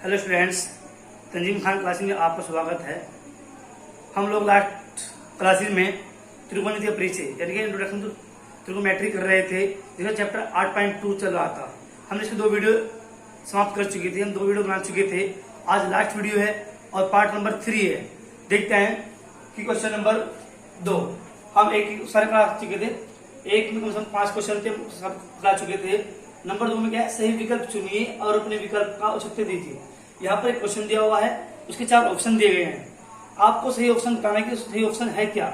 Hello students, तंजीम Khan classes में आपका स्वागत है। हम लोग लास्ट क्लासेस में त्रिकोणमितीय परिचय यानी कि इंट्रोडक्शन टू त्रिकोणमेट्री कर रहे थे, जिसका चैप्टर 8.2 चल रहा था। हमने इसके 2 वीडियो समाप्त कर चुके थे, हम 2 वीडियो बना चुके थे। आज लास्ट वीडियो है और पार्ट नंबर 3 है। देखते हैं कि क्वेश्चन नंबर 2 हम एक सारे करा चुके थे। एक में कम से कम 5 क्वेश्चन थे, सब करा चुके थे। नंबर 2 में क्या है, सही विकल्प चुनिए और अपने विकल्प का औचित्य दीजिए। यहाँ पर एक क्वेश्चन दिया हुआ है, उसके 4 ऑप्शन दिए गए हैं। आपको सही ऑप्शन बताना है कि सही ऑप्शन है क्या।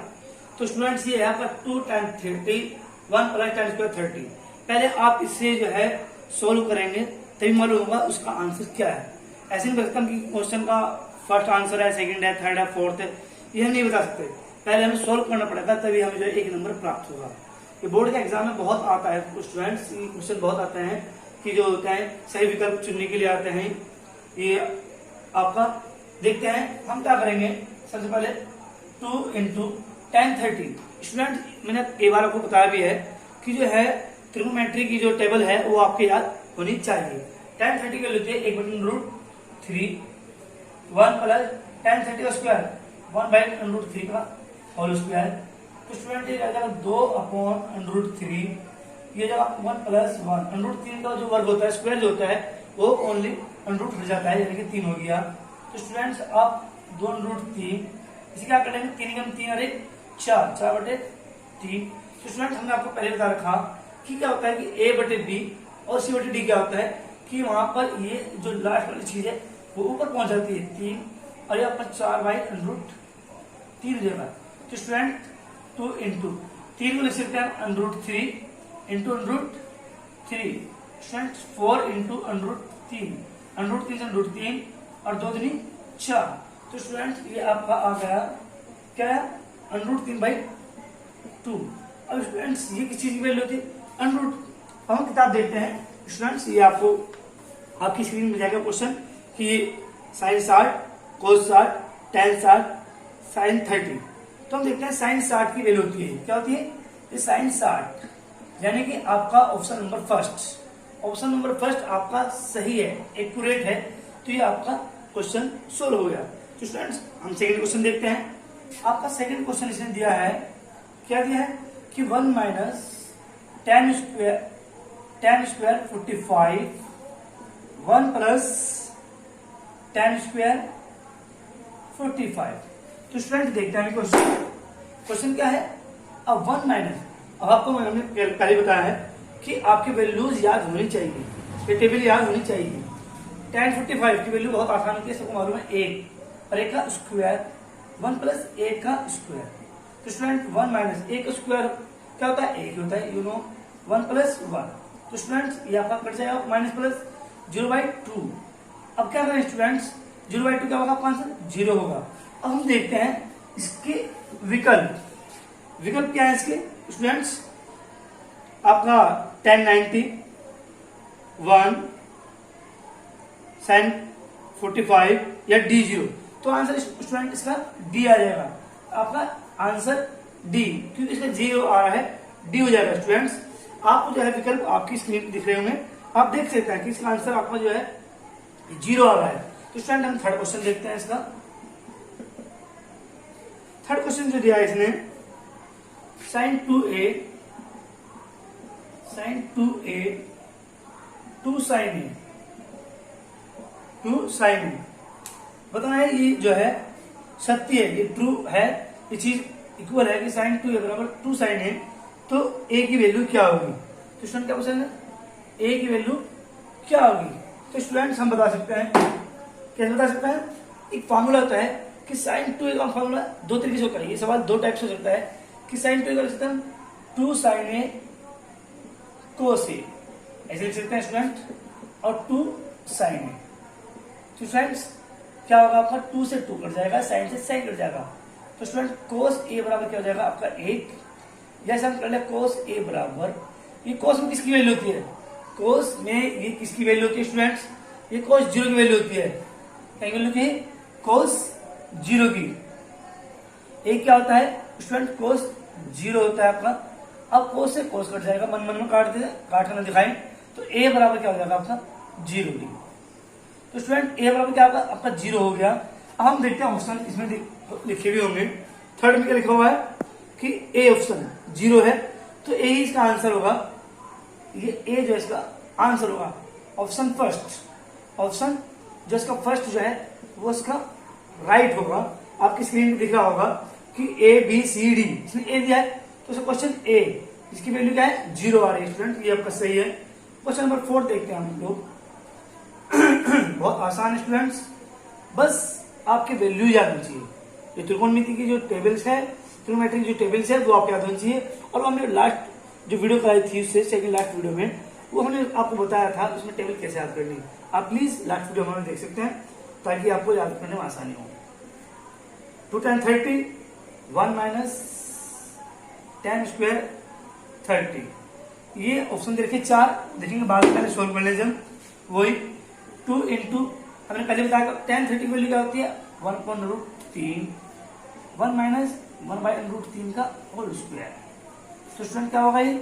तो स्टूडेंट्स ये है आपका 2 टाइम्स 30 1 प्लस 10 स्क्वायर 30। पहले आप इसे जो है सोल्व करेंगे तभी मालूम होगा उसका आंसर क्या है। ऐसे नहीं बता सकता कि क्वेश्चन का फर्स्ट आंसर है, सेकंड है, थर्ड है, फोर्थ है, यह नहीं बता सकते। पहले हमें सोल्व करना पड़ेगा, तभी हमें जो है 1 नंबर प्राप्त होगा। ये बोर्ड के एग्जाम में बहुत आता है स्टूडेंट्स, ये क्वेश्चन बहुत आते हैं कि जो होते हैं सही विकल्प चुनने के लिए आते हैं। ये आपका देखते हैं हम क्या करेंगे। सबसे पहले 2 इंटू 10 30। स्टूडेंट मैंने कई बार आपको बताया भी है कि जो है त्रिकोणमेट्री की जो टेबल है वो आपके याद होनी चाहिए। 10 30 का लेते हैं 1/√3 1 प्लस 10 30 का स्क्वायर 1/√3 का होल स्क्वायर। तो स्टूडेंट ये जाएगा 2/√3, ये जगह 1 प्लस 1 √3 का जो वर्ग होता है, स्क्वायर जो होता है वो ओनली √, हो जाता है, यानी कि 3 हो गया। तो स्टूडेंट्स आप 2√3 इसे क्या कर लेंगे, 3 3 और 1 4 4/3। तो स्टूडेंट हमने आपको पहले बता रखा कि क्या होता है कि A/B और C/D क्या होता है कि वहां पर ये जो लास्ट वाली चीज है वो ऊपर पहुंच जाती है 3, और ये आपका 4/√3 हो जाएगा। तो स्टूडेंट 2 इंटू 3 को लिख सकते हैं √3 इंटू √3। स्टूडेंट 4 इंटू √3 √3 से √3 और 2 दूनी 4। तो स्टूडेंट ये आपका आ गया क्या है, √3/2। अब स्टूडेंट्स ये किस चीज की वैल्यू होती है, √। हम किताब देखते हैं स्टूडेंट्स, ये आपको आपकी स्क्रीन में जाएगा क्वेश्चन कि sin 60 cos 60 tan 60 sin 30। तो हम देखते हैं sin 60 की वैल्यू होती है, क्या होती है, ये sin 60 यानी कि आपका ऑप्शन नंबर फर्स्ट आपका सही है, एक्यूरेट है। तो ये आपका क्वेश्चन सोल्व हो गया। तो स्टूडेंट्स हम सेकंड क्वेश्चन देखते हैं। आपका सेकंड क्वेश्चन इसने दिया है, क्या दिया है कि 1 माइनस 10 स्क्वायर 45 1 प्लस 10 स्क्वायर 45। तो स्टूडेंट देखते हैं क्वेश्चन क्या है। अब 1 माइनस, अब आपको मैंने पहले बताया है कि आपकी वैल्यूज याद होनी चाहिए, ये टेबल याद होनी चाहिए। 10 45 की वैल्यू बहुत आसान होती है, सबको मालूम है 1 और 1 का स्क्वायर 1 प्लस 1 का स्क्वायर। तो स्टूडेंट 1 माइनस 1 का स्क्वायर क्या होता है, 1 होता है, 1 प्लस 1। तो स्टूडेंट्स ये आपका कट जाएगा माइनस प्लस 0/2। अब क्या करें स्टूडेंट्स, 0/2 क्या होगा, आपका आंसर 0 होगा। अब हम देखते हैं इसके विकल्प क्या है इसके स्टूडेंट्स। आपका 10 90 1 sin 45 या D0। तो आंसर स्टूडेंट इसका D आ जाएगा। आपका आंसर D, क्योंकि इसका 0 आ रहा है, D हो जाएगा। स्टूडेंट्स आपको जो है विकल्प आपकी स्क्रीन पर दिख रहे होंगे, आप देख सकते हैं कि इसका आंसर आपका जो है 0 आ रहा है। तो स्टूडेंट हम थर्ड क्वेश्चन देखते हैं। इसका थर्ड क्वेश्चन जो दिया है इसने, sin 2a 2 sin a बताना है ये जो है सत्य है, ये ट्रू है, ये चीज इक्वल है कि sin 2a बराबर 2 sin a। तो a की वैल्यू क्या होगी। तो स्टूडेंट क्या क्वेश्चन है, a की वैल्यू क्या होगी। तो स्टूडेंट्स हम बता सकते हैं, कैसे बता सकते हैं, एक फॉर्मूला होता है कि sin 2a का फॉर्मूला 2 तरीके से होता है। ये सवाल 2 टाइप से हो सकता है कि sin 2a का लिख सकते हैं 2 sin a cos a, ऐसे लिख सकते हैं स्टूडेंट, और 2 sin a। तो स्टूडेंट्स क्या होगा, आपका 2 से 2 कट जाएगा, sin से sin कट जाएगा। तो स्टूडेंट cos a बराबर क्या हो जाएगा आपका 8। जैसे हम कर ले cos a बराबर, ये cos में किसकी वैल्यू होती है, cos में ये किसकी वैल्यू होती है स्टूडेंट्स, ये cos 0 की वैल्यू होती है। क्या वैल्यू होती है, cos 0 की। एक क्या होता है स्टूडेंट, cos 0 होता है आपका। अब cos से cos कट जाएगा, मन में काट कर न दिखाएं। तो a बराबर क्या हो जाएगा आपका 0 की। तो स्टूडेंट ए बराबर क्या होगा आपका 0 हो गया। अब हम देखते हैं ऑप्शन इसमें लिखे भी होंगे। थर्ड में क्या लिखा हुआ है कि ए ऑप्शन 0 है, तो ए ही इसका आंसर होगा। ये ए जो इसका आंसर होगा ऑप्शन फर्स्ट। ऑप्शन जो इसका फर्स्ट जो है वो इसका राइट होगा। आपकी स्क्रीन पे दिख रहा होगा कि ए बी सी डी, इसने ए दिया है तो इसका क्वेश्चन ए, इसकी वैल्यू क्या है 0 आ रही है स्टूडेंट, ये आपका सही है। क्वेश्चन नंबर 4 देखते हैं हम लोग। बहुत आसान है स्टूडेंट्स, बस आपकी वैल्यू याद होनी चाहिए। ये त्रिकोणमिति की जो टेबल्स है, ट्रिग्नोमेट्री जो टेबल्स है वो आपको याद होनी चाहिए। और हमने लास्ट जो वीडियो कराई थी उससे सेकंड लास्ट वीडियो में वो हमने आपको बताया था उसमें टेबल कैसे याद करनी। आप प्लीज लास्ट वीडियो हमें देख सकते हैं ताकि आपको याद करने में आसानी हो। 2 10 30 1 माइनस 10 स्क्वायर 30, ये ऑप्शन देखे 4 देखेंगे बाद में, पहले सोल्व कर लीजिए हम। वही 2 इंटू हमने पहले बताया 10 30 की वैल्यू क्या होती है 1/√3, 1 माइनस 1/√3 का होल स्क्वायर। तो स्टूडेंट क्या होगा ये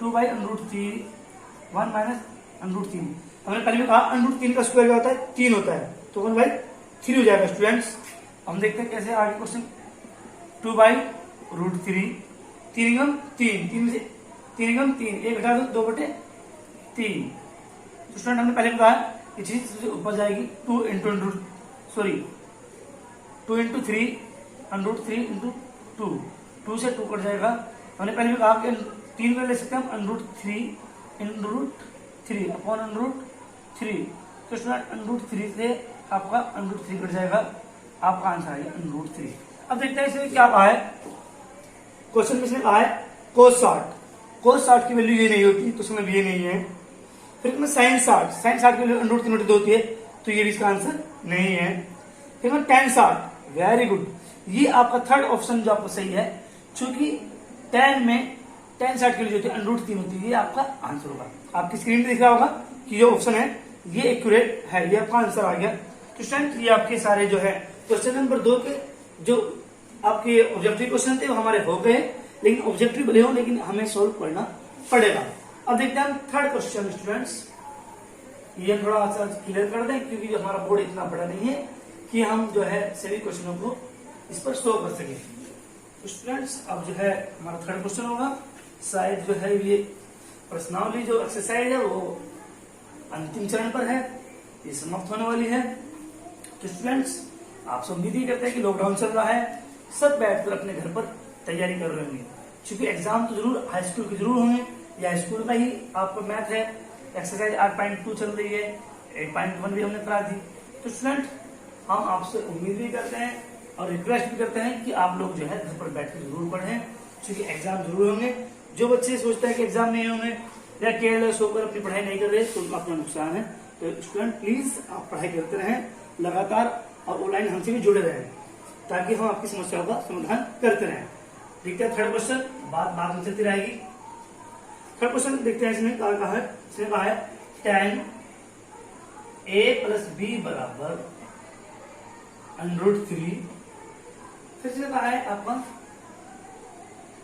2/√3, 1 माइनस √3। हमने पहले भी कहा √3 का स्क्वायर क्या होता है 3 होता है, तो 1/3 हो जाएगा स्टूडेंट्स। हम देखते हैं कैसे आगे क्वेश्चन। 2/√3, 3 में से 3 एक घटा दो 2/3। तो स्टूडेंट हमने पहले बताया ये चीज ऊपर जाएगी 2 इंटू 3 √3 इंटू 2 से 2 कट जाएगा। हमने पहले भी कहा कि 3 को ले सकते हैं हम √3 अपॉन √3। तो स्टूडेंट √3 से आपका √3 कट जाएगा, आपका आंसर आएगा √3। अब देखते हैं इसमें क्या कहा है। क्वेश्चन में इसमें कहा है cos 60 की वैल्यू ये नहीं होती तो उसमें ये नहीं है। फिर इसमें sin 60 की वैल्यू √3 होती है तो ये भी इसका आंसर नहीं है। फिर में tan 60, वेरी गुड, ये आपका थर्ड ऑप्शन जो आपका सही है, क्योंकि tan में tan 60 की वैल्यू होती है √3 होती है, ये आपका आंसर होगा। आपकी स्क्रीन पे दिख रहा होगा कि ये ऑप्शन है ये एक्यूरेट है, ये आपका आंसर आ गया। तो स्टूडेंट ये आपके सारे जो है क्वेश्चन नंबर 2 के जो आपके ऑब्जेक्टिव क्वेश्चन थे वो हमारे हो गए, लेकिन ऑब्जेक्टिव भले हो लेकिन हमें सोल्व करना पड़ेगा। अब देखते हैं थर्ड क्वेश्चन स्टूडेंट्स, ये थोड़ा सा क्लियर कर दें क्योंकि हमारा बोर्ड इतना बड़ा नहीं है कि हम जो है सभी क्वेश्चनों को इस पर सोल्व कर सके। तो स्टूडेंट्स अब जो है हमारा थर्ड क्वेश्चन होगा, शायद जो है ये प्रश्नावली जो एक्सरसाइज है वो अंतिम चरण पर है, ये समाप्त होने वाली है। तो स्टूडेंट्स आप सब उम्मीद ही करते हैं कि लॉकडाउन चल रहा है, सब बैठकर अपने घर पर तैयारी कर रहे होंगे, क्योंकि एग्जाम तो जरूर हाई स्कूल के जरूर होंगे या स्कूल का ही आपको मैथ है। एक्सरसाइज 8.2 चल रही है, 8.1 भी हमने करा दी। तो स्टूडेंट हम आपसे उम्मीद भी करते हैं और रिक्वेस्ट भी करते हैं कि आप लोग जो है घर पर बैठकर जरूर पढ़ें, क्योंकि एग्जाम जरूर होंगे। जो बच्चे सोचते हैं कि एग्जाम नहीं होंगे या केवल सोकर अपनी पढ़ाई नहीं कर रहे तो उनका अपना नुकसान है। तो स्टूडेंट प्लीज आप पढ़ाई करते रहें लगातार और ऑनलाइन हमसे भी जुड़े रहें ताकि हम आपकी समस्याओं का समाधान करते रहें। देखते हैं थर्ड क्वेश्चन, बात बाद में चलती रहेगी। थर्ड क्वेश्चन देखते हैं, इसमें कहा है tan a + b बराबर √3। फिर से कहा है आपका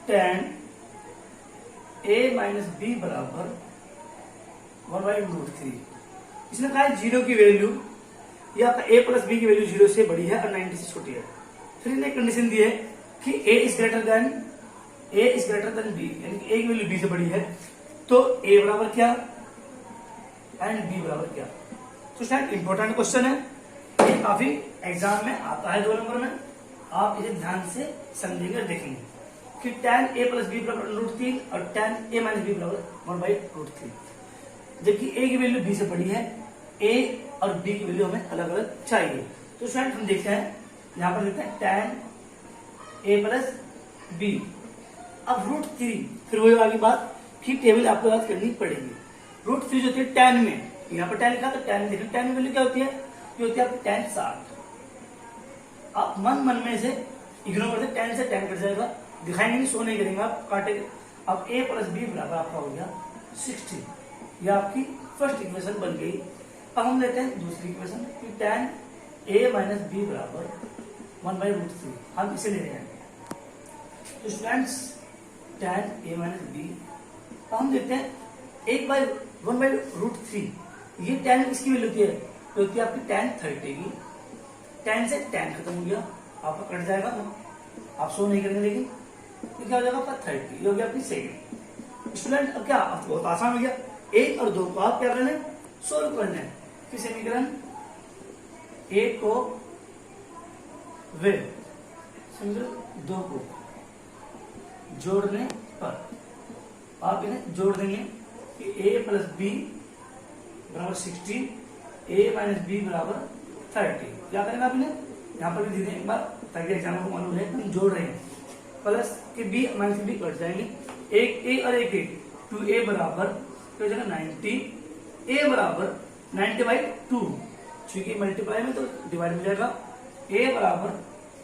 tan a - b बराबर 1/√3। इसने कहा है 0 की वैल्यू या आपका a + b की वैल्यू 0 से बड़ी है और 90 से छोटी है। फिर इन्हें कंडीशन दी है कि a is greater than b, यानी कि a की वैल्यू b से बड़ी है तो a बराबर क्या एंड b बराबर क्या। तो शायद इंपॉर्टेंट क्वेश्चन है, ये काफी एग्जाम में आता है 2 नंबर में, आप इसे ध्यान से समझेंगे और देखेंगे कि tan a + b बराबर √3 और tan a - b बराबर 1/√3, जबकि a की वैल्यू b से बड़ी है, a और b की वैल्यू हमें अलग अलग चाहिए। तो स्टूडेंट हम देखते हैं यहाँ पर देखते हैं tan a + b। अब √3, फिर वही आगे बात कि टेबल आपको याद करनी पड़ेगी। √3 जो होती है tan में, यहाँ पर tan लिखा तो tan देखिए tan की वैल्यू क्या होती है, ये होती है आपकी tan 60। आप मन में से इग्नोर करते tan से tan कट जाएगा, दिखाएंगे नहीं, शो नहीं करेंगे, आप काटेंगे। अब a + b बराबर आपका हो गया 60, यह आपकी फर्स्ट इक्वेशन बन गई। अब हम लेते हैं दूसरी इक्वेशन कि tan a - b बराबर 1/√3, हम इसे ले रहे हैं। तो स्टूडेंट्स tan a - b, हम देखते हैं 1/1/√3, ये tan इसकी वैल्यू होती है जो होती है आपकी tan 30 की। tan से tan खत्म हो गया, आपका कट जाएगा ना, आप शो नहीं करेंगे, लेकिन ये क्या हो जाएगा आपका 30, ये हो गया आपकी सेकंड। स्टूडेंट अब क्या, अब बहुत आसान हो गया, 1 और 2 को आप क्या करना है, सोल्व करना है। फिर समीकरण 1 को वे समीकरण 2 को जोड़ने पर आप इन्हें जोड़ देंगे कि a प्लस बी बराबर 60, a माइनस बी बराबर 30। क्या करेंगे आप इन्हें, यहाँ पर भी दे दें एक बार ताकि एग्जाम को मालूम है हम जोड़ रहे हैं। प्लस के b माइनस बी कट जाएंगे, एक a और एक 2a बराबर क्या हो जाएगा 90, a बराबर 90/2, क्योंकि मल्टीप्लाई में तो डिवाइड हो जाएगा, a बराबर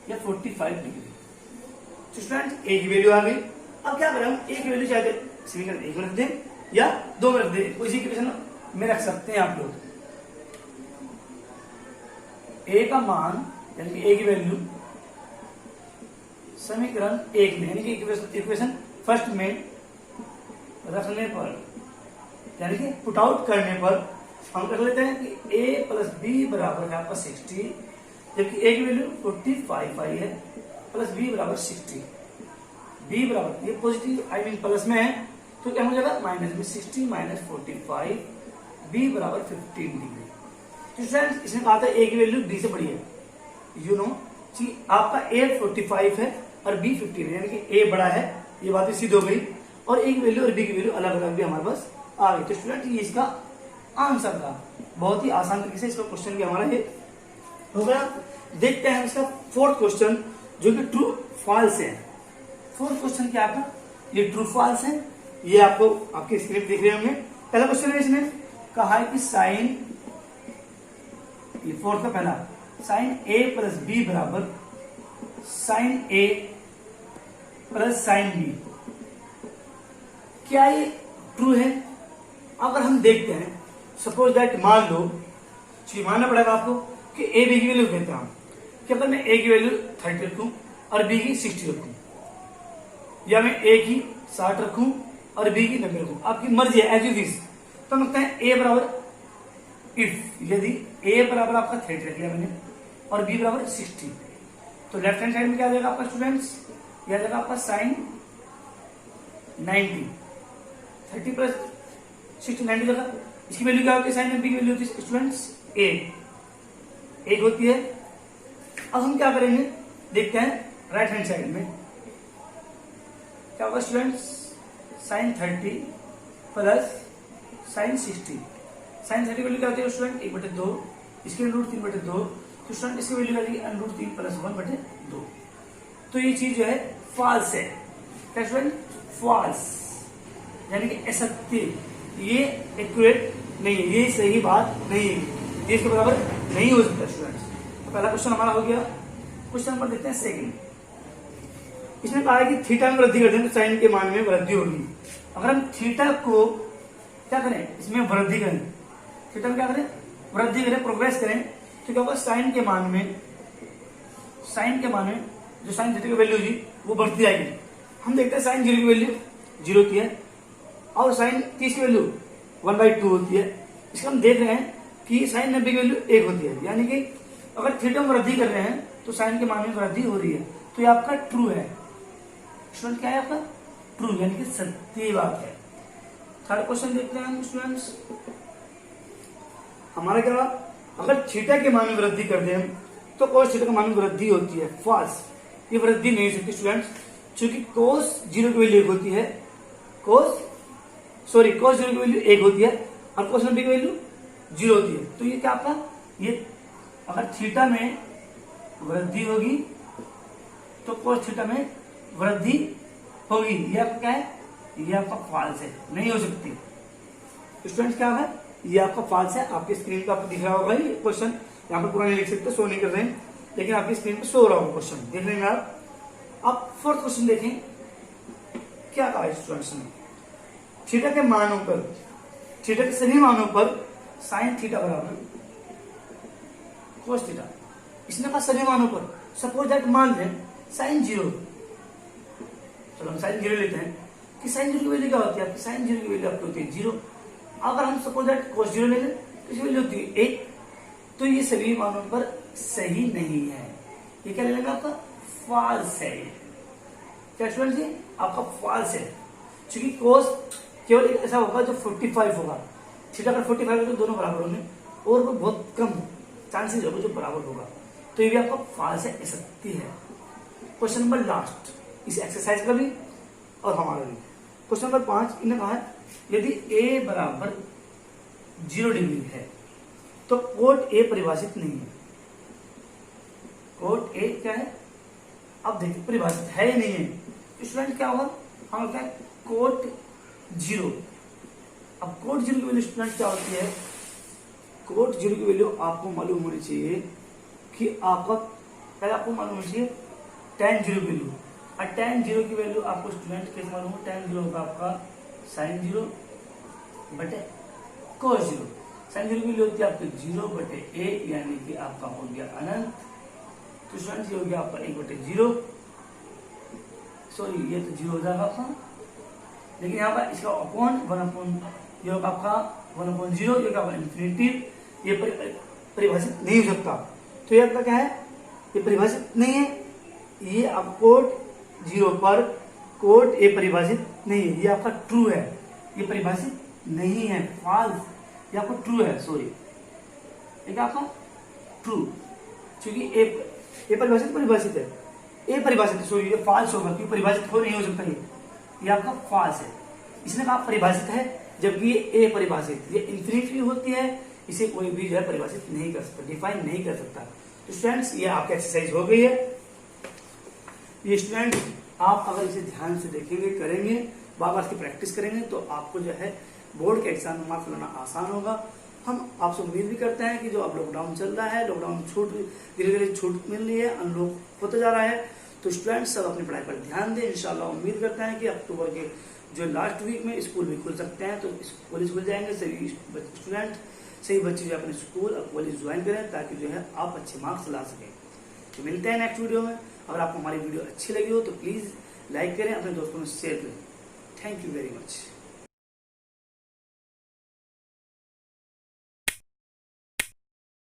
या 45 डिग्री। तो स्टूडेंट a की वैल्यू आ गई। अब क्या करें हम, a की वैल्यू चाहे समीकरण 1 में रख दें या 2 में रख दें, कोई सी इक्वेशन में रख सकते हैं आप लोग। a का मान यानी कि a की वैल्यू समीकरण 1 में यानी कि इक्वेशन फर्स्ट में रखने पर यानी कि पुट आउट करने पर हम रख लेते हैं कि a प्लस बी बराबर है आपका 60, जबकि a की वैल्यू 45 आई है, प्लस b बराबर 60, b बराबर ये पॉजिटिव आई मीन प्लस में है तो क्या हो जाएगा माइनस में 60 माइनस 45, b बराबर 15 डिग्री। तो फ्रेंड्स इसमें कहा था a की वैल्यू b से बड़ी है, यू नो कि आपका a 45 है और b 15 है, यानी कि a बड़ा है, ये बात सिद्ध हो गई, और a की वैल्यू और b की वैल्यू अलग अलग भी हमारे पास आ गई। तो स्टूडेंट ये इसका आंसर था, बहुत ही आसान तरीके से इसका क्वेश्चन भी हमारा ये हो गया। देखते हैं इसका फोर्थ क्वेश्चन जो कि ट्रू फॉल्स है। फोर्थ क्वेश्चन क्या आपका, ये ट्रू फॉल्स है, ये आपको आपके स्क्रीन देख रहे होंगे। पहला क्वेश्चन है, इसमें कहा है कि साइन, ये फोर्थ का पहला, साइन a प्लस बी बराबर sine a plus sine B, क्या ये ट्रू है? अगर हम देखते हैं, सपोज दैट मान लो, मानना पड़ेगा आपको कि a b की वैल्यू कहता हूं कि अगर मैं a की वैल्यू 30 रखूं और b की 60 रखूं, या मैं a की 60 रखूं और b की 90 रखूं, आपकी मर्जी है, एज यू विश। तो हम लगता है a बराबर, इफ यदि a बराबर आपका 30 रख लिया मैंने और b बराबर 60, तो लेफ्ट हैंड साइड में क्या आ जाएगा आपका स्टूडेंट्स, यह आ जाएगा आपका साइन 90, 30 प्लस 60 90 जगह, इसकी वैल्यू क्या होती है, साइन बी की वैल्यू होती है स्टूडेंट्स एक होती है। अब हम क्या करेंगे, देखते हैं राइट हैंड साइड में क्या होगा students, sine 30 plus sine 60, sine 30 value क्या होती है स्टूडेंट 1/2, इसकी वैल्यू √3/2, तो स्टूडेंट इसकी वैल्यू आ जाएगी √3 प्लस 1/2। तो ये चीज जो है फॉल्स है, क्या स्टूडेंट, फॉल्स यानी कि असत्य, ये एक्यूरेट नहीं है, ये सही बात नहीं है, ये इसके बराबर नहीं हो सकता स्टूडेंट्स। तो पहला क्वेश्चन हमारा हो गया। क्वेश्चन नंबर देखते हैं सेकंड, इसमें कहा है कि थीटा में वृद्धि कर दें तो साइन के मान में वृद्धि होगी। अगर हम थीटा को क्या करें, इसमें वृद्धि करें, थीटा में क्या करें, वृद्धि करें, प्रोग्रेस करें, तो क्या होगा साइन के मान में जो साइन थीटा की वैल्यू होगी वो बढ़ती जाएगी। हम देखते हैं साइन 0 की वैल्यू 0 होती है और साइन 30 की वैल्यू 1/2 होती है। इसका हम देख रहे हैं कि साइन 90 की वैल्यू 1 होती है, यानी कि अगर थीटा में वृद्धि कर रहे हैं तो साइन के मान में वृद्धि हो रही है, तो ये आपका ट्रू है स्टूडेंट, क्या है आपका ट्रू, यानी कि सत्य बात है। थर्ड क्वेश्चन देखते हैं स्टूडेंट्स, हमारा क्या, अगर थीटा के मान में वृद्धि कर दें तो कोस थीटा के मान में वृद्धि होती है, फॉल्स, ये वृद्धि नहीं हो सकती स्टूडेंट्स, क्योंकि कोस 0 की वैल्यू 1 होती है, कोस 0 की वैल्यू 1 होती है और कोस 90 की वैल्यू 0 होती है। तो ये क्या आपका, ये अगर थीटा में वृद्धि होगी तो कोस थीटा में वृद्धि होगी, ये आपका क्या है, ये आपका फॉल्स है, नहीं हो सकती। स्टूडेंट्स क्या है, ये आपका फॉल्स है। आपकी स्क्रीन पे आपको दिख रहा होगा ये क्वेश्चन, यहाँ पर पूरा नहीं लिख सकते, शो नहीं कर रहे हैं, लेकिन आपकी स्क्रीन पे शो हो रहा होगा क्वेश्चन, देख रहे हैं आप। अब फोर्थ क्वेश्चन देखें क्या कहा स्टूडेंट्स ने, थीटा के मानों पर, थीटा के सभी मानों पर साइन थीटा बराबर कोस थीटा, इसने कहा सभी मानों पर, सपोज दैट मान लें साइन 0, चलो हम साइन 0 लेते हैं कि साइन 0 की वैल्यू क्या होती है आपकी, साइन 0 की वैल्यू आपकी होती है 0। अगर हम सपोज दैट कोस 0 ले लें तो इसकी वैल्यू होती है 1, तो ये सभी मानों पर सही नहीं है, ये क्या लगेगा आपका फॉल्स है। क्या स्टूडेंट जी आपका फॉल्स है, क्योंकि कोस केवल एक ऐसा होगा जो 45 होगा, थीटा अगर 45 है तो दोनों बराबर होंगे, और वो बहुत कम चांसेस होगा जो बराबर होगा, तो ये भी आपका फॉल्स है, असत्य है। क्वेश्चन नंबर लास्ट इस एक्सरसाइज का भी और हमारा भी। क्वेश्चन नंबर 5 इन्होंने कहा है यदि a बराबर 0 डिग्री है तो कोट ए परिभाषित नहीं है। कोट ए क्या है, अब देखिए परिभाषित है या नहीं है। स्टूडेंट क्या होगा, हम क्या कोट 0। अब कोट 0 की वैल्यू स्टूडेंट क्या होती है, कोट 0 की वैल्यू आपको मालूम होनी चाहिए कि आपका पहले आपको मालूम होनी चाहिए tan 0 की वैल्यू, और tan 0 की वैल्यू आपको स्टूडेंट कैसे मालूम हो, tan 0 होगा आपका sin 0 बटे cos 0। sin 0 की वैल्यू होती है आपकी 0 बटे a, यानी कि आपका हो गया अनंत। तो स्टूडेंट ये हो गया आपका 1 बटे 0, सॉरी ये तो 0 हो जाएगा आपका, लेकिन यहाँ पर इसका अपॉन 1 ये होगा आपका 1/0, ये होगा इंफिनिटी, ये परिभाषित नहीं हो सकता। तो ये आपका क्या है, ये परिभाषित नहीं है, ये आप कोट 0 पर कोट ए परिभाषित नहीं है, ये आपका ट्रू है, ये परिभाषित नहीं है, फॉल्स, ये आपका ट्रू है, सॉरी ये क्या आपका ट्रू, क्योंकि ए परिभाषित है, ए परिभाषित है, सॉरी ये फॉल्स होगा क्योंकि परिभाषित हो नहीं हो सकता, ये आपका फॉल्स है। इसने कहा परिभाषित है, जबकि ये ए परिभाषित, ये इंफिनिटी होती है, इसे कोई भी जो है परिभाषित नहीं कर सकता, डिफाइन नहीं कर सकता। तो स्टूडेंट्स ये आपकी एक्सरसाइज हो गई है। ये स्टूडेंट आप अगर इसे ध्यान से देखेंगे, करेंगे, बार बार इसकी प्रैक्टिस करेंगे, तो आपको जो है बोर्ड के एग्जाम में मार्क्स लाना आसान होगा। हम आपसे उम्मीद भी करते हैं कि जो अब लॉकडाउन चल रहा है, लॉकडाउन छूट धीरे धीरे छूट मिल रही है, अनलॉक होते जा रहा है, तो स्टूडेंट्स सब अपनी पढ़ाई पर ध्यान दें। इंशाल्लाह उम्मीद करते हैं कि अक्टूबर के जो लास्ट वीक में स्कूल भी खुल सकते हैं, तो कॉलेज खुल जाएंगे, सभी स्टूडेंट सही बच्चे जो अपने स्कूल और कॉलेज ज्वाइन करें, ताकि जो है आप अच्छे मार्क्स ला सकें। तो मिलते हैं नेक्स्ट वीडियो में। अगर आपको हमारी वीडियो अच्छी लगी हो तो प्लीज लाइक करें, अपने दोस्तों में शेयर करें। Thank you very much.